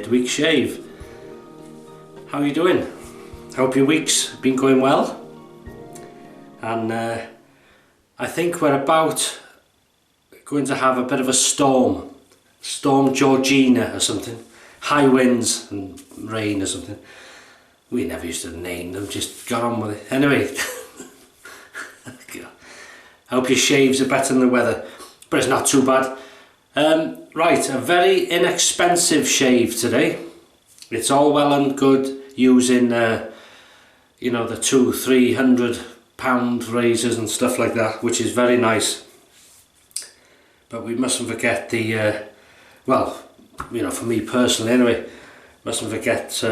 midweek shave. How are you doing? Hope your week's been going well. And I think we're about going to have a bit of a storm. Storm Georgina or something. High winds and rain or something. We never used to name them, just got on with it. Anyway, I hope your shaves are better than the weather, but it's not too bad. Right, a very inexpensive shave today. It's all well and good using, you know, the £200-300 razors and stuff like that, which is very nice. But we mustn't forget the, well, you know, for me personally anyway, mustn't forget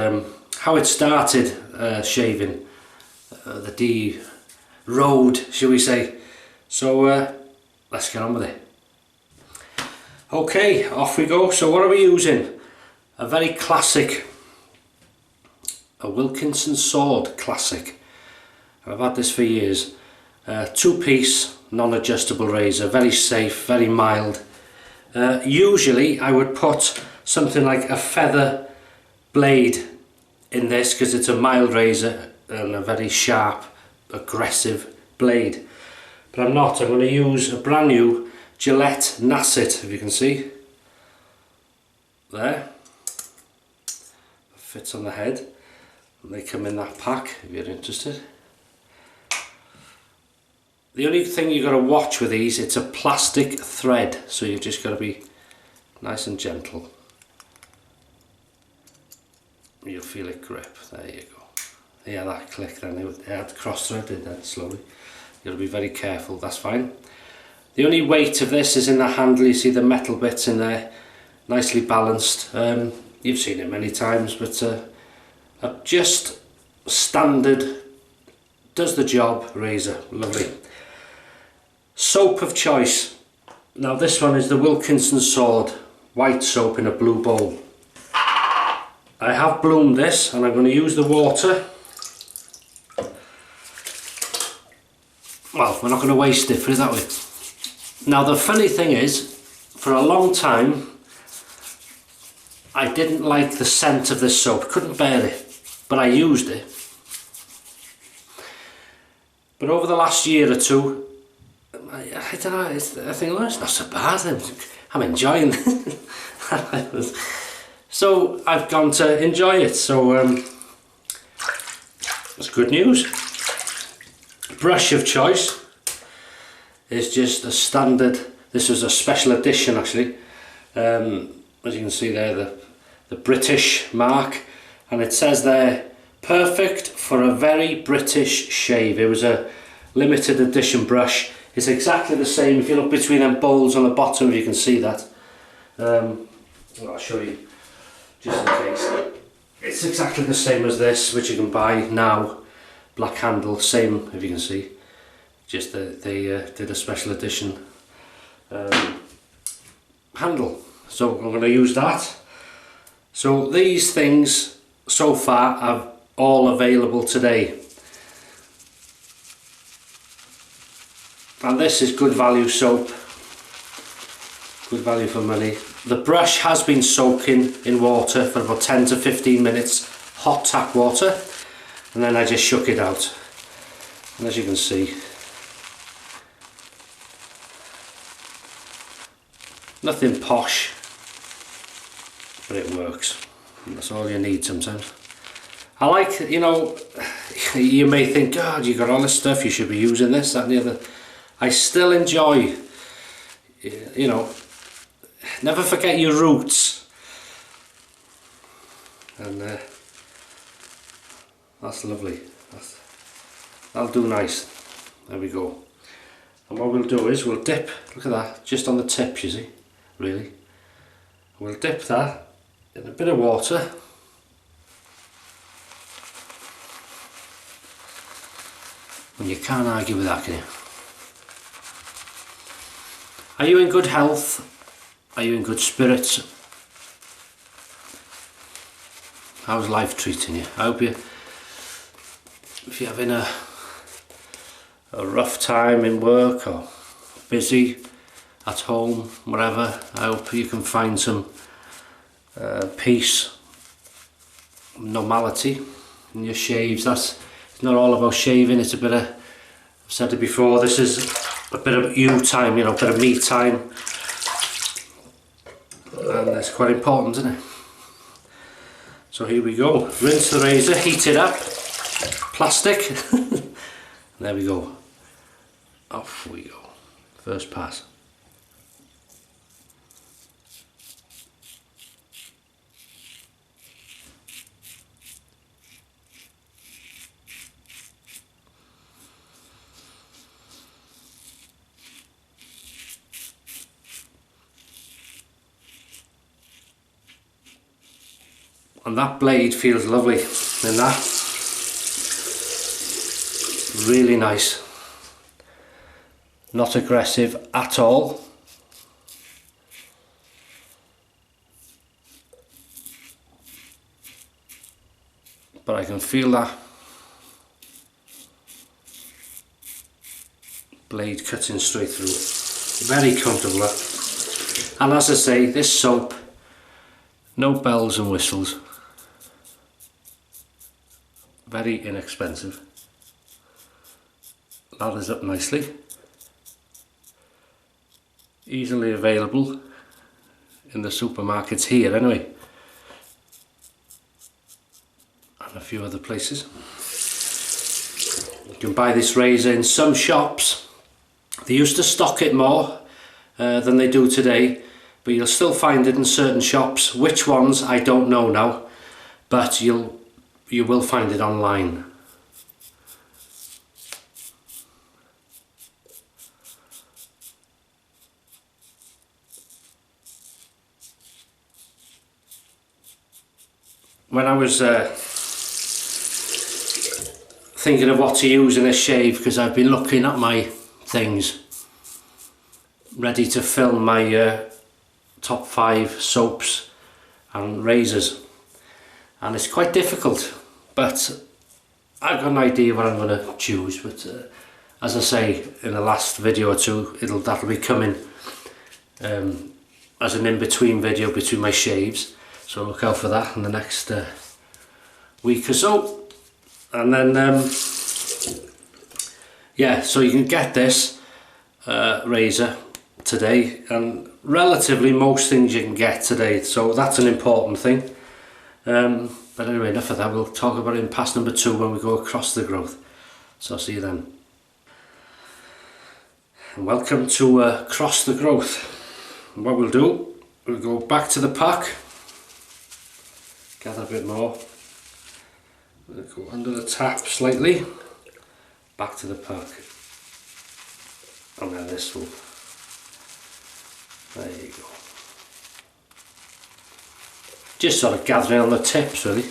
how it started shaving, the D road, shall we say. So let's get on with it. Okay, off we go. So what are we using? A very classic, a Wilkinson sword classic. I've had this for years. Two-piece non-adjustable razor, very safe, very mild. Usually I would put something like a feather blade in this because it's a mild razor and a very sharp, aggressive blade. But I'm not. I'm going to use a brand new Gillette Nasset, if you can see. There. Fits on the head. And they come in that pack if you're interested. The only thing you've got to watch with these, it's a plastic thread, so you've just got to be nice and gentle. You'll feel it grip. There you go. Yeah, that click then, it had cross-threaded then slowly. You'll be very careful, that's fine. The only weight of this is in the handle. You see the metal bits in there, nicely balanced. You've seen it many times, but a just standard, does the job razor, lovely. Soap of choice. Now this one is the Wilkinson sword, white soap in a blue bowl. I have bloomed this and I'm going to use the water. Well, we're not going to waste it, put it that way. Now the funny thing is, for a long time I didn't like the scent of this soap, couldn't bear it, but I used it. But over the last year or two, I don't know, I think, oh, it's not so bad, I'm enjoying it. So I've gone to enjoy it, so that's good news. Brush of choice is just a standard. This was a special edition actually. As you can see there, the British mark, and it says there, perfect for a very British shave. It was a limited edition brush. It's exactly the same. If you look between them bowls on the bottom, you can see that. I'll show you just in case. It's exactly the same as this, which you can buy now. Black handle, same, if you can see. Just that they did a special edition handle. So I'm going to use that. So these things so far are all available today. And this is good value soap. Good value for money. The brush has been soaking in water for about 10 to 15 minutes, hot tap water. And then I just shook it out, and as you can see, nothing posh, but it works. And that's all you need sometimes. I like, you know, you may think, God, you got all this stuff, you should be using this, that and the other. I still enjoy, you know, never forget your roots. And that's lovely. That'll do nice. There we go. And what we'll do is we'll dip, look at that, just on the tip, you see, really. We'll dip that in a bit of water. And you can't argue with that, can you? Are you in good health? Are you in good spirits? How's life treating you? I hope you, if you're having a rough time in work or busy at home, whatever, I hope you can find some peace normality in your shaves. It's not all about shaving, it's a bit of, I've said it before, this is a bit of you time, you know, a bit of me time, and it's quite important, isn't it? So here we go, rinse the razor, heat it up, plastic, there we go, off we go, first pass. And that blade feels lovely in that. Really nice. Not aggressive at all. But I can feel that blade cutting straight through. Very comfortable. And as I say, this soap, no bells and whistles. Very inexpensive. Lathers up nicely. Easily available in the supermarkets here anyway. And a few other places. You can buy this razor in some shops. They used to stock it more than they do today, but you'll still find it in certain shops. Which ones I don't know now, but you will find it online. When I was thinking of what to use in this shave, because I've been looking at my things, ready to film my top 5 soaps and razors, and it's quite difficult, but I've got an idea what I'm going to choose. But as I say in the last video or two, that'll be coming as an in-between video between my shaves, so look out for that in the next week or so. And then yeah, so you can get this razor today, and relatively most things you can get today, so that's an important thing. But anyway, enough of that. We'll talk about it in pass number 2 when we go across the growth. So I'll see you then. And welcome to across the growth. And what we'll do, we'll go back to the pack, gather a bit more. We'll go under the tap slightly, back to the pack, and then this will, there you go. Just sort of gathering on the tips really.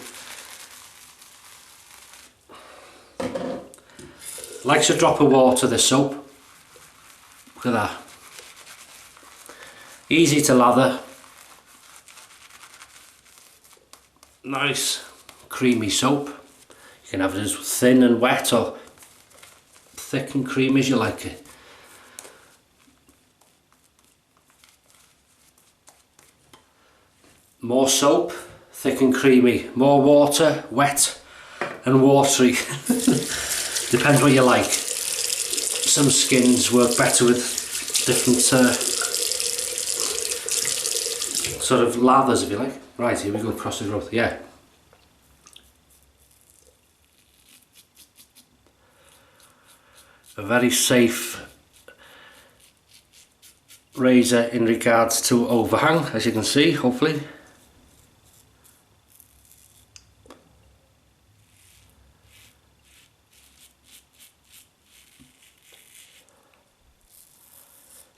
Likes a drop of water, this soap. Look at that. Easy to lather. Nice creamy soap. You can have it as thin and wet or thick and creamy as you like it. More soap, thick and creamy. More water, wet and watery. Depends what you like. Some skins work better with different sort of lathers, if you like. Right, here we go, across the growth. Yeah. A very safe razor in regards to overhang, as you can see, hopefully.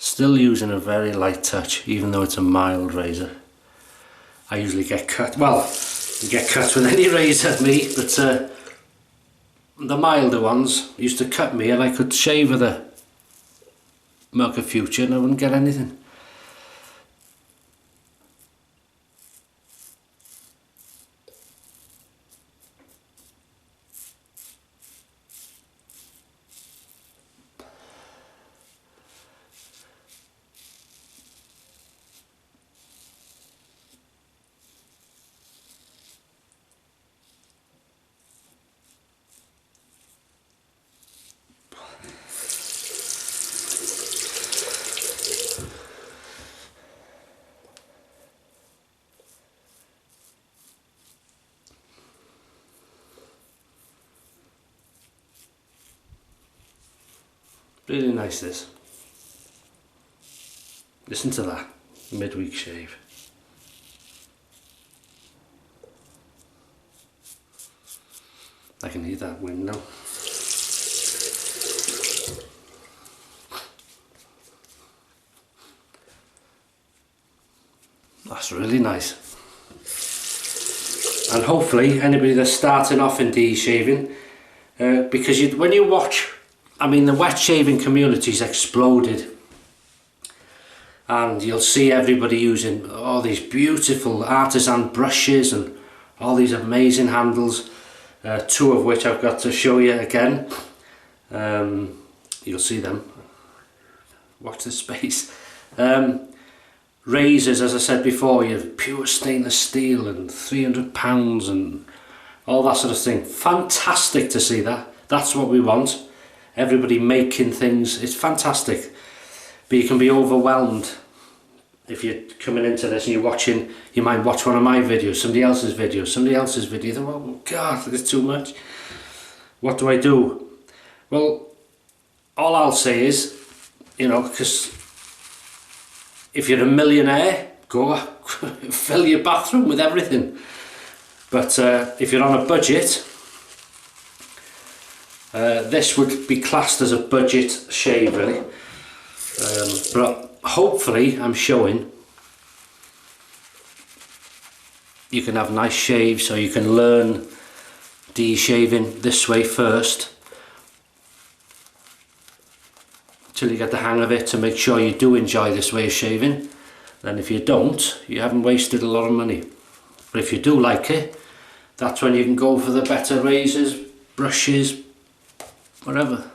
Still using a very light touch, even though it's a mild razor. I usually get cut, well, you get cut with any razor, me, but the milder ones used to cut me and I could shave with a Milk of Future and I wouldn't get anything. Really nice this. Listen to that midweek shave. I can hear that wind now. That's really nice. And hopefully anybody that's starting off in de-shaving, because when you watch, I mean, the wet shaving community's exploded, and you'll see everybody using all these beautiful artisan brushes and all these amazing handles, two of which I've got to show you again. You'll see them. Watch the space. Razors, as I said before, you have pure stainless steel and £300 and all that sort of thing. Fantastic to see that. That's what we want. Everybody making things. It's fantastic. But you can be overwhelmed if you're coming into this and you're watching. You might watch one of my videos, somebody else's video. You think, oh God, it's too much. What do I do? Well, all I'll say is, you know, because if you're a millionaire, go fill your bathroom with everything. But if you're on a budget, this would be classed as a budget shave, really. But hopefully I'm showing you can have nice shaves, so you can learn de-shaving this way first till you get the hang of it, to make sure you do enjoy this way of shaving. Then if you don't, you haven't wasted a lot of money. But if you do like it, that's when you can go for the better razors, brushes, whatever.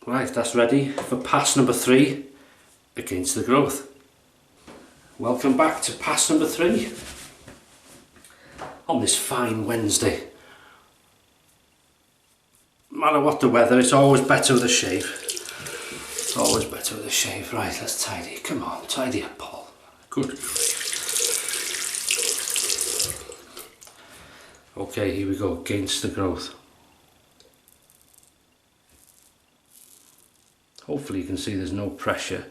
Right, that's ready for pass number 3, against the growth. Welcome back to pass number 3 on this fine Wednesday. No matter what the weather, it's always better with a shave. It's always better with a shave. Right, let's tidy. Come on, tidy up, Paul. Good. Okay, here we go, against the growth. Hopefully you can see there's no pressure.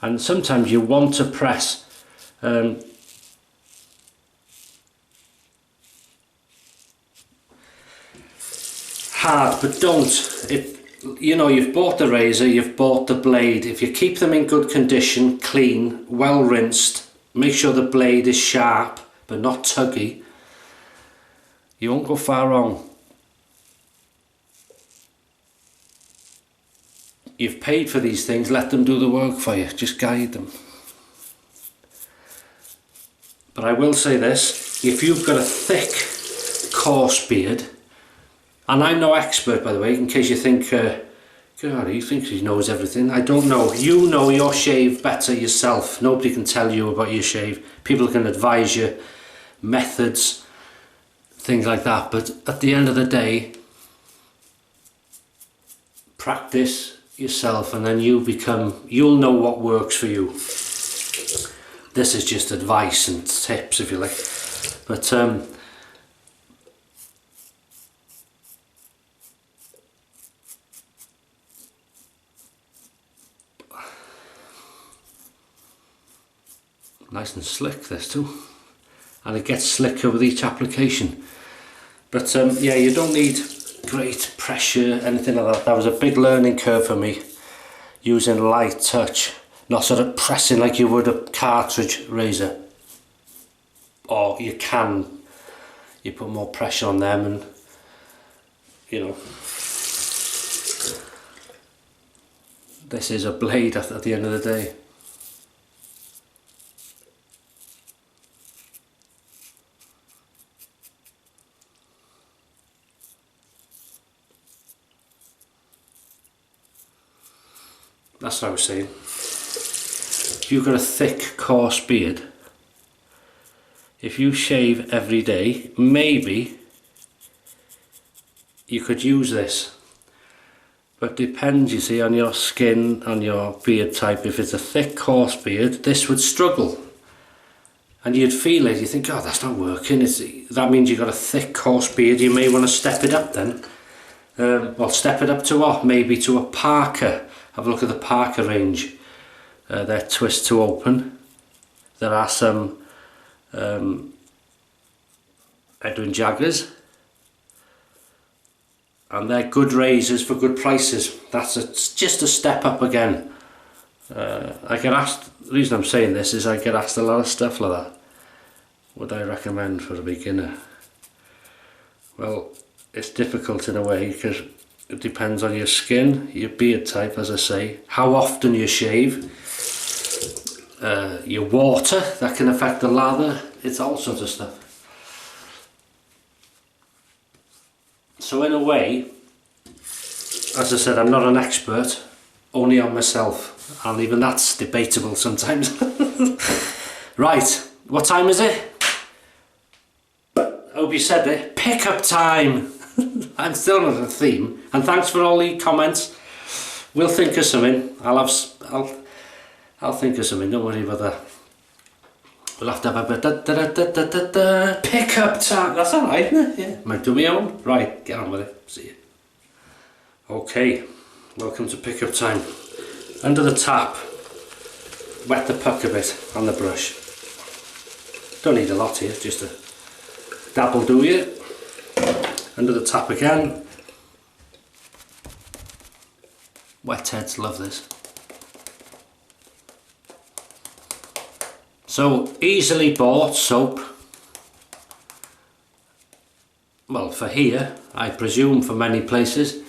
And sometimes you want to press hard, but don't. You know, you've bought the razor, you've bought the blade. If you keep them in good condition, clean, well rinsed, make sure the blade is sharp but not tuggy, you won't go far wrong. You've paid for these things, let them do the work for you, just guide them. But I will say this, if you've got a thick, coarse beard, and I'm no expert, by the way, in case you think, God, he thinks he knows everything. I don't know. You know your shave better yourself. Nobody can tell you about your shave. People can advise you methods, things like that. But at the end of the day, practice yourself, and then you'll know what works for you. This is just advice and tips, if you like. But nice and slick, this too, and it gets slicker with each application. But yeah, you don't need great pressure, anything like that. That was a big learning curve for me, using light touch, not sort of pressing like you would a cartridge razor. Or you put more pressure on them, and you know, this is a blade at the end of the day. That's what I was saying. If you've got a thick, coarse beard, if you shave every day, maybe you could use this. But depends, you see, on your skin, on your beard type. If it's a thick, coarse beard, this would struggle. and you'd feel it, you think, oh, that's not working. That means you've got a thick, coarse beard. You may want to step it up then. Well, step it up to what? Maybe to a Parker. Have a look at the Parker range. They're twist to open. There are some Edwin Jaggers, and they're good razors for good prices. That's just a step up again. I get asked, the reason I'm saying this is I get asked a lot of stuff like that. Would I recommend for a beginner? Well, it's difficult in a way because it depends on your skin, your beard type, as I say, how often you shave, your water, that can affect the lather. It's all sorts of stuff. So in a way, as I said, I'm not an expert, only on myself, and even that's debatable sometimes. Right, what time is it? Hope you said it. Pickup time. I'm still not a theme, and thanks for all the comments. We'll think of something. I'll think of something. Don't worry about that. We'll have to have a bit pickup time. That's all right, isn't it? Yeah. Might do my own. Right, get on with it. See you. Okay, welcome to pickup time. Under the tap, wet the puck a bit on the brush. Don't need a lot here, just a dabble do you. Under the tap again. Wet heads love this. So, easily bought soap. Well, for here, I presume for many places.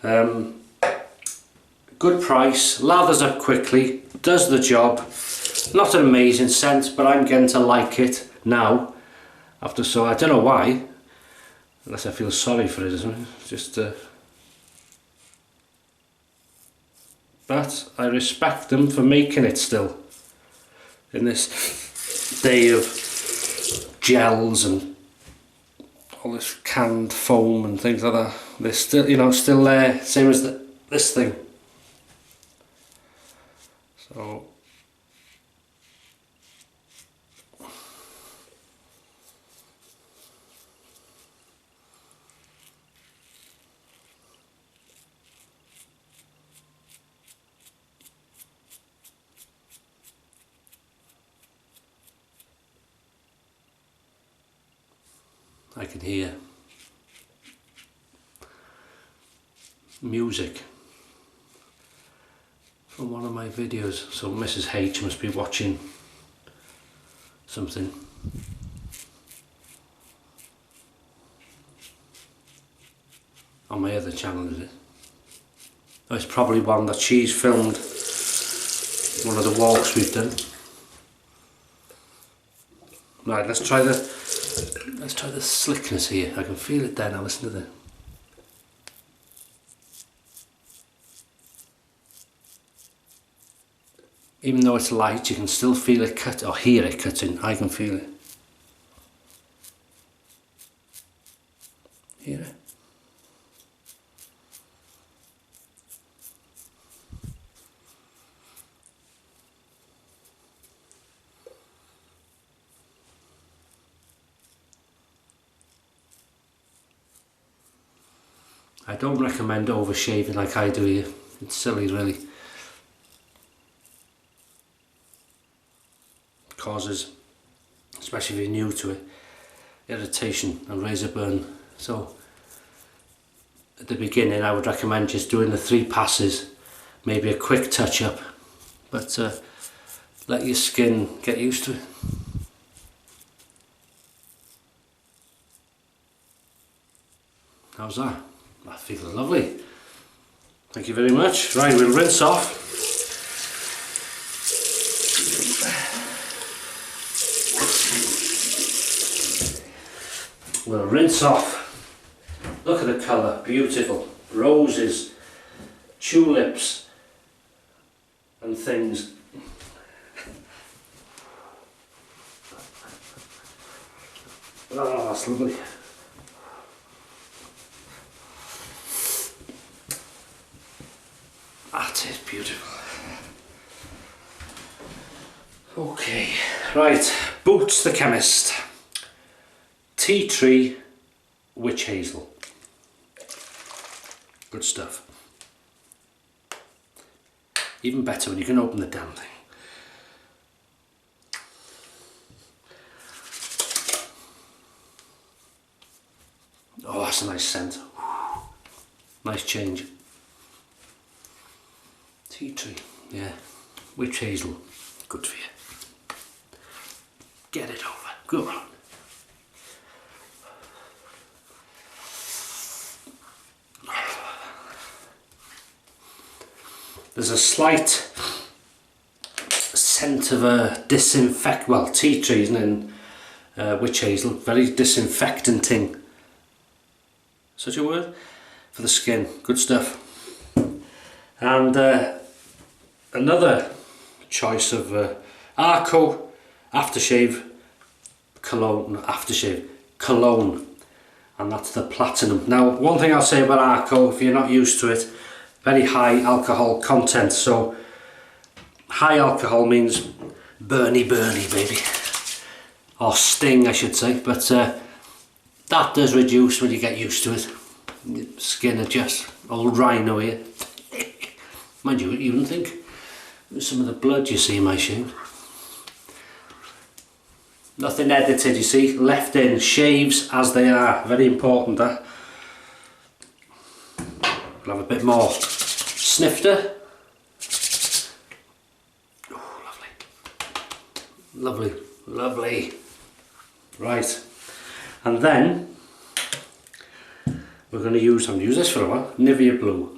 Good price, lathers up quickly, does the job. Not an amazing scent, but I'm getting to like it now. After so, I don't know why. Unless I feel sorry for it, isn't it? Just but I respect them for making it still. In this day of gels and all this canned foam and things like that, they're still, you know, still there, same as this thing. So I can hear music from one of my videos, so Mrs. H must be watching something. On my other channel, is it? Oh, it's probably one that she's filmed, one of the walks we've done. Right, let's try the slickness here. I can feel it there now, listen to that. Even though it's light, you can still feel it cut, or hear it cutting. I can feel it. Hear it? I don't recommend overshaving like I do here. It's silly, really. It causes, especially if you're new to it, irritation and razor burn. So at the beginning I would recommend just doing the 3 passes, maybe a quick touch up, but let your skin get used to it. How's that? That feels lovely. Thank you very much. Right, we'll rinse off. We'll rinse off. Look at the colour, beautiful. Roses, tulips and things. Oh, that's lovely. That is beautiful. Okay. Right, Boots the Chemist. Tea tree, witch hazel. Good stuff. Even better when you can open the damn thing. Oh, that's a nice scent. Nice change. Tea tree, yeah. Witch hazel, good for you. Get it over, go on. There's a slight scent of a tea tree, isn't it? Witch hazel, very disinfectanting. Such a word? For the skin, good stuff. And another choice of Arco aftershave cologne, and that's the platinum. Now, one thing I'll say about Arco, if you're not used to it, very high alcohol content. So high alcohol means burny baby, or sting I should say, but that does reduce when you get used to it. Your skin adjusts. Old rhino here. Mind you, you wouldn't think some of the blood you see in my shave. Nothing edited, you see, left in, shaves as they are, very important that. We'll have a bit more snifter. Oh, lovely. Lovely. Right. And then we're going to use, I'm going to use this for a while, Nivea Blue.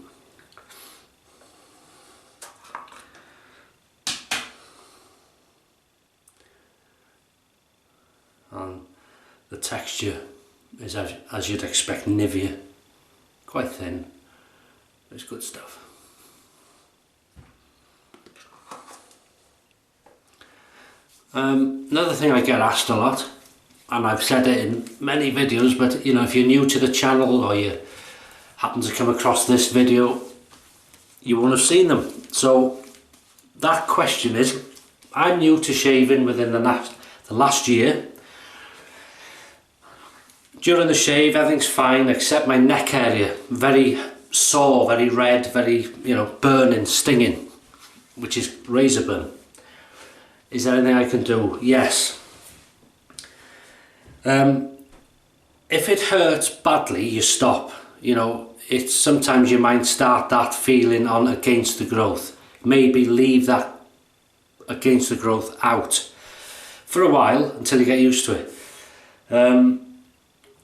And the texture is as you'd expect Nivea, quite thin, it's good stuff. Another thing I get asked a lot, and I've said it in many videos, but you know, if you're new to the channel or you happen to come across this video, you won't have seen them. So that question is, I'm new to shaving within the last year. During the shave, everything's fine except my neck area, very sore, very red, very, you know, burning, stinging, which is razor burn. Is there anything I can do? Yes. If it hurts badly, you stop. You know, it's sometimes you might start that feeling on against the growth. Maybe leave that against the growth out for a while until you get used to it.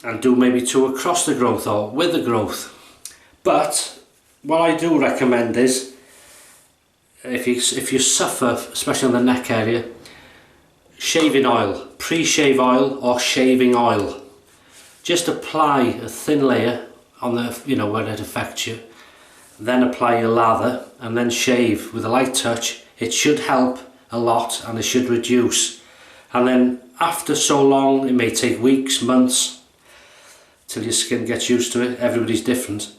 And do maybe 2 across the growth or with the growth. But what I do recommend is, if you suffer, especially on the neck area, shaving oil, pre-shave oil or shaving oil. Just apply a thin layer on the, you know, where it affects you, then apply your lather and then shave with a light touch. It should help a lot and it should reduce. And then after so long, it may take weeks, months, till your skin gets used to it. Everybody's different.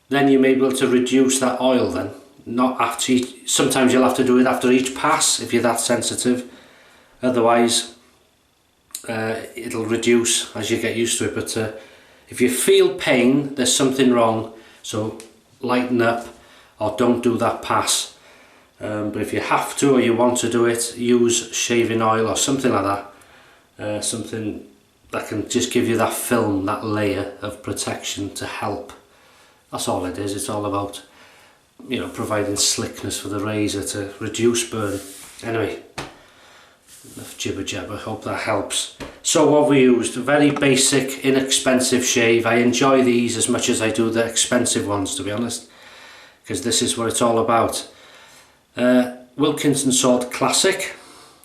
Then you may be able to reduce that oil then. Not after each, sometimes you'll have to do it after each pass if you're that sensitive. Otherwise, it'll reduce as you get used to it. But if you feel pain, there's something wrong. So lighten up or don't do that pass. But if you have to or you want to do it, use shaving oil or something like that. Something that can just give you that film, that layer of protection to help. That's all it is. It's all about, you know, providing slickness for the razor to reduce burn. Anyway, enough jibber jabber, hope that helps. So what we used, a very basic, inexpensive shave. I enjoy these as much as I do the expensive ones, to be honest, because this is what it's all about. Wilkinson Sword Classic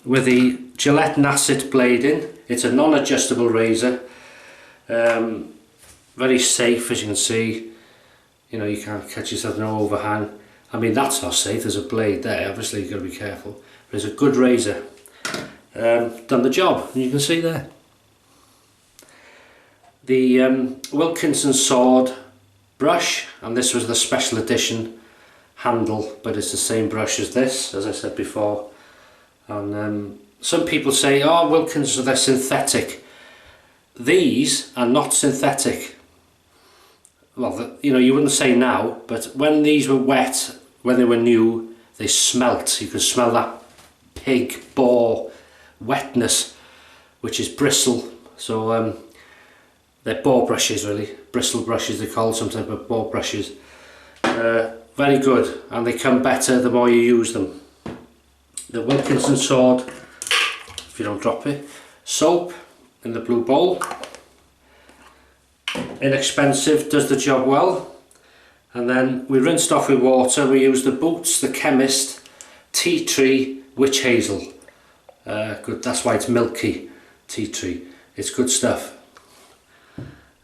with the Gillette Nasset blade in. It's a non-adjustable razor, very safe, as you can see. You know, you can't catch yourself no overhang. I mean, that's not safe, there's a blade there, obviously you've got to be careful. But it's a good razor. Done the job, and you can see there. The Wilkinson Sword brush, and this was the special edition handle, but it's the same brush as this, as I said before. And some people say, oh, Wilkinsons, they're synthetic. These are not synthetic. Well, you know, you wouldn't say now, but when these were wet, when they were new, they smelt. You can smell that pig, boar wetness, which is bristle. So they're boar brushes, really. Bristle brushes, they're called sometimes, but boar brushes. Very good, and they come better the more you use them. The Wilkinson sword, if you don't drop it. Soap in the blue bowl. Inexpensive, does the job well. And then we rinsed off with water. We used the Boots, the Chemist, Tea Tree, Witch Hazel. Good, that's why it's milky, tea tree. It's good stuff.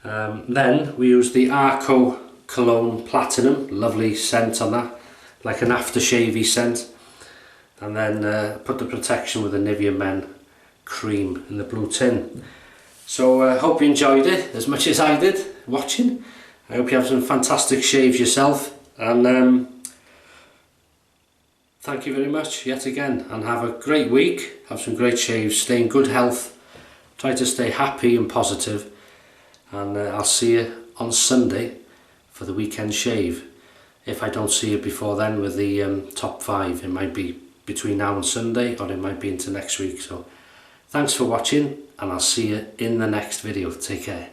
Then we used the Arco Cologne Platinum, lovely scent on that, like an aftershave-y scent. And then put the protection with the Nivea Men cream in the blue tin. So I hope you enjoyed it as much as I did watching. I hope you have some fantastic shaves yourself, and thank you very much yet again, and have a great week. Have some great shaves, stay in good health, try to stay happy and positive, and I'll see you on Sunday for the weekend shave. If I don't see you before then with the top 5, it might be between now and Sunday, or it might be into next week. So thanks for watching, and I'll see you in the next video. Take care.